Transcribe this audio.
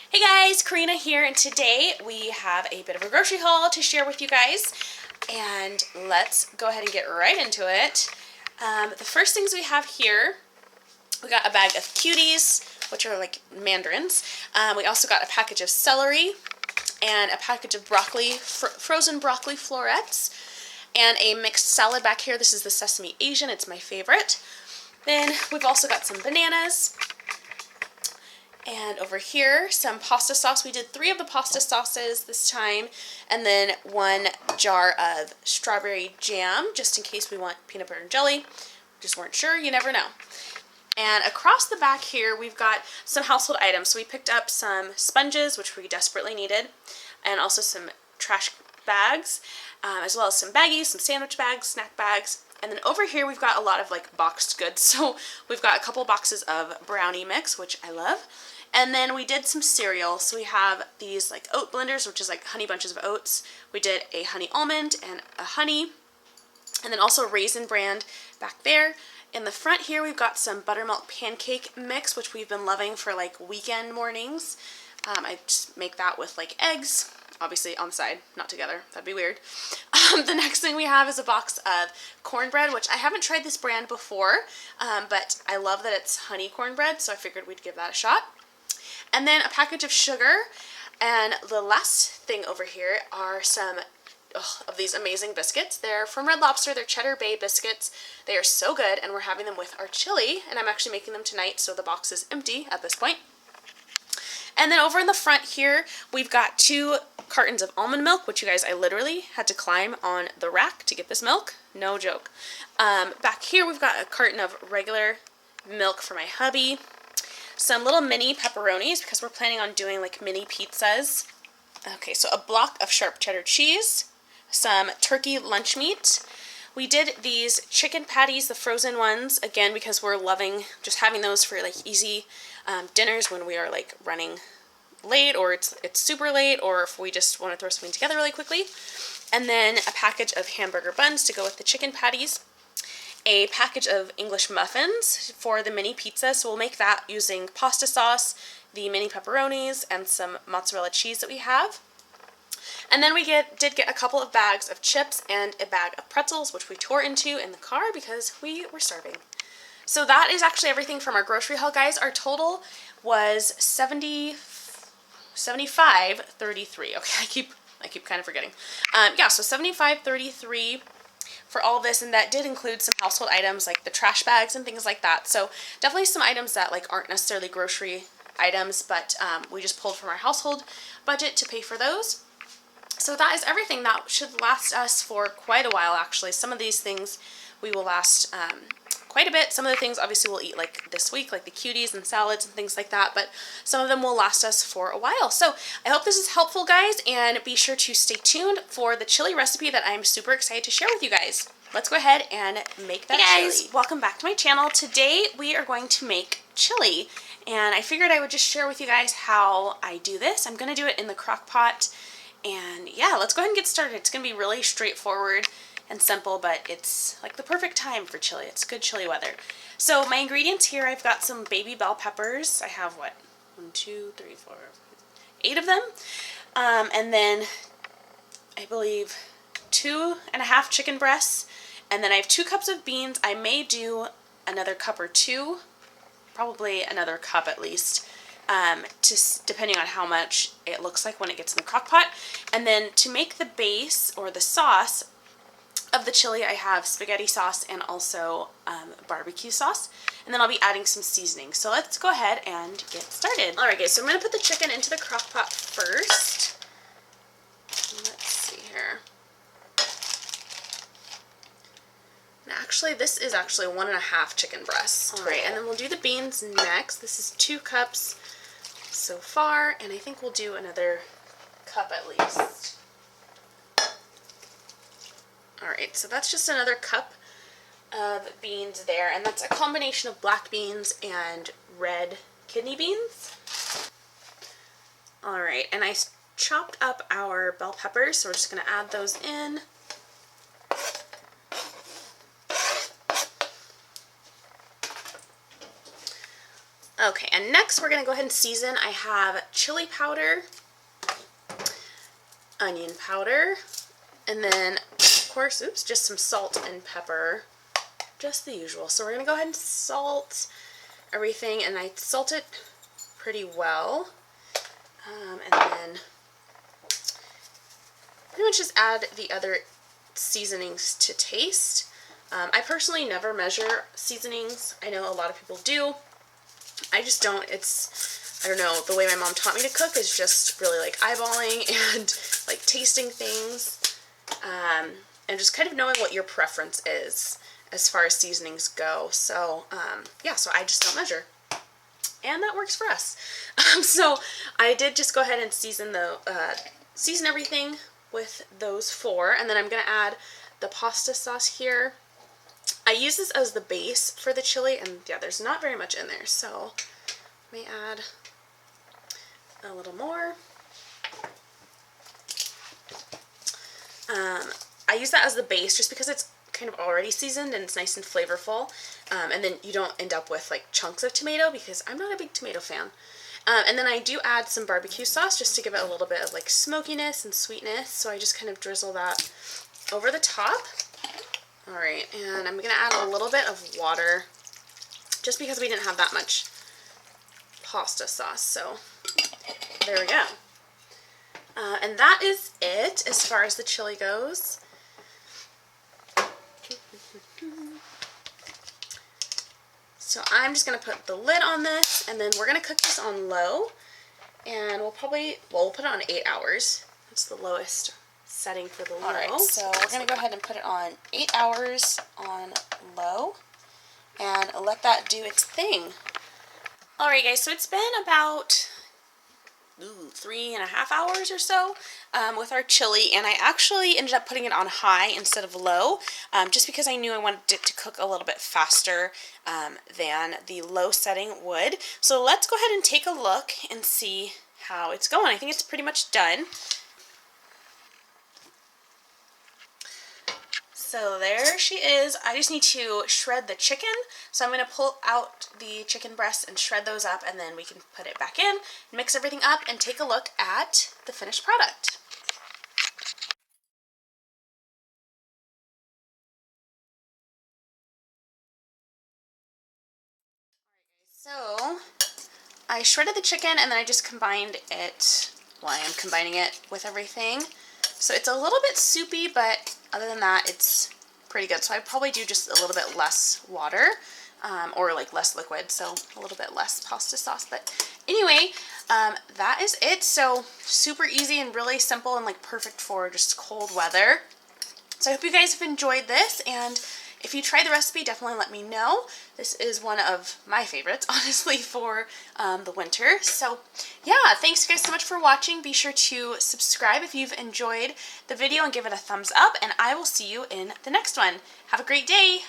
Hey guys, Karina here, and today we have a bit of a grocery haul to share with you guys, and let's go ahead and get right into it. The first things we have here, we got a bag of cuties, which are like mandarins. We also got a package of celery and a package of broccoli, frozen broccoli florets, and a mixed salad back here. This is the Sesame Asian, it's my favorite. Then we've also got some bananas. And over here, some pasta sauce. We did 3 of the pasta sauces this time, and then 1 jar of strawberry jam, just in case we want peanut butter and jelly. Just weren't sure, you never know. And across the back here, we've got some household items. So we picked up some sponges, which we desperately needed, and also some trash bags, as well as some baggies, some sandwich bags, snack bags. And then over here, we've got a lot of like boxed goods. So we've got a couple boxes of brownie mix, which I love. And then we did some cereal. So we have these like oat blenders, which is like honey bunches of oats. We did a honey almond and a honey, and then also Raisin Bran back there. In the front here, we've got some buttermilk pancake mix, which we've been loving for like weekend mornings. I just make that with like eggs, obviously on the side, not together. That'd be weird. The next thing we have is a box of cornbread, which I haven't tried this brand before, but I love that it's honey cornbread, so I figured we'd give that a shot. And then a package of sugar. And the last thing over here are some of these amazing biscuits. They're from Red Lobster. They're Cheddar Bay biscuits. They are so good, and we're having them with our chili, and I'm actually making them tonight, so the box is empty at this point. And then over in the front here, we've got 2 cartons of almond milk, which you guys, I literally had to climb on the rack to get this milk. No joke. Back here, we've got a carton of regular milk for my hubby. Some little mini pepperonis, because we're planning on doing like mini pizzas. Okay, so a block of sharp cheddar cheese, some turkey lunch meat. We did these chicken patties, the frozen ones, again, because we're loving just having those for like easy dinners when we are like running late, or it's super late, or if we just want to throw something together really quickly. And then a package of hamburger buns to go with the chicken patties. A package of English muffins for the mini pizza, so we'll make that using pasta sauce, the mini pepperonis, and some mozzarella cheese that we have. And then we did get a couple of bags of chips and a bag of pretzels, which we tore into in the car because we were starving. So that is actually everything from our grocery haul, guys. Our total was $75.33. Okay, I keep kind of forgetting. Yeah, so $75.33 for all this, and that did include some household items like the trash bags and things like that. So definitely some items that like aren't necessarily grocery items, but we just pulled from our household budget to pay for those. So that is everything. That should last us for quite a while, actually. Some of these things we will last quite a bit. Some of the things obviously we'll eat like this week, like the cuties and salads and things like that, but some of them will last us for a while. So I hope this is helpful, guys, and be sure to stay tuned for the chili recipe that I'm super excited to share with you guys. Let's go ahead and make that chili. Hey guys, welcome back to my channel. Today we are going to make chili, and I figured I would just share with you guys how I do this. I'm going to do it in the crock pot, and yeah, let's go ahead and get started. It's going to be really straightforward and simple, but it's like the perfect time for chili. It's good chili weather. So my ingredients here, I've got some baby bell peppers. I have what? 1, 2, 3, 4, 8 of them. And then I believe 2.5 chicken breasts. And then I have 2 cups of beans. I may do another cup or 2, probably another cup at least, just depending on how much it looks like when it gets in the crock pot. And then to make the base or the sauce of the chili, I have spaghetti sauce and also barbecue sauce, and then I'll be adding some seasoning. So let's go ahead and get started. Alright guys, so I'm going to put the chicken into the crock pot first. Let's see here. And actually, this is actually 1.5 chicken breasts. Alright, and then we'll do the beans next. This is 2 cups so far, and I think we'll do another cup at least. Alright, so that's just another cup of beans there, and that's a combination of black beans and red kidney beans. Alright, and I chopped up our bell peppers, so we're just going to add those in. Okay, and next we're going to go ahead and season. I have chili powder, onion powder, and then, of course, oops, just some salt and pepper, just the usual. So we're going to go ahead and salt everything, and I salt it pretty well, and then pretty much just add the other seasonings to taste. I personally never measure seasonings. I know a lot of people do. I just don't. I don't know, the way my mom taught me to cook is just really like eyeballing and like tasting things, and just kind of knowing what your preference is as far as seasonings go. So yeah, so I just don't measure, and that works for us. So I did just go ahead and season everything with those 4, and then I'm gonna add the pasta sauce here. I use this as the base for the chili, and yeah, there's not very much in there, so let me add a little more. I use that as the base just because it's kind of already seasoned and it's nice and flavorful, and then you don't end up with like chunks of tomato because I'm not a big tomato fan. And then I do add some barbecue sauce just to give it a little bit of like smokiness and sweetness, so I just kind of drizzle that over the top. Alright, and I'm going to add a little bit of water just because we didn't have that much pasta sauce, so there we go. And that is it as far as the chili goes. So I'm just going to put the lid on this, and then we're going to cook this on low, and we'll put it on 8 hours. That's the lowest setting for the low. Alright, so we're going to go ahead and put it on 8 hours on low, and let that do its thing. Alright guys, so it's been about 3.5 hours or so with our chili, and I actually ended up putting it on high instead of low, just because I knew I wanted it to cook a little bit faster than the low setting would. So let's go ahead and take a look and see how it's going. I think it's pretty much done. So there she is. I just need to shred the chicken. So I'm going to pull out the chicken breasts and shred those up, and then we can put it back in, mix everything up, and take a look at the finished product. So I shredded the chicken, and then I just combined it, well, I am combining it with everything. So it's a little bit soupy, but other than that, it's pretty good. So I'd probably do just a little bit less water, or like less liquid, so a little bit less pasta sauce. But anyway, that is it. So super easy and really simple and like perfect for just cold weather. So I hope you guys have enjoyed this, and if you try the recipe, definitely let me know. This is one of my favorites, honestly, for the winter. So yeah, thanks guys so much for watching. Be sure to subscribe if you've enjoyed the video and give it a thumbs up, and I will see you in the next one. Have a great day.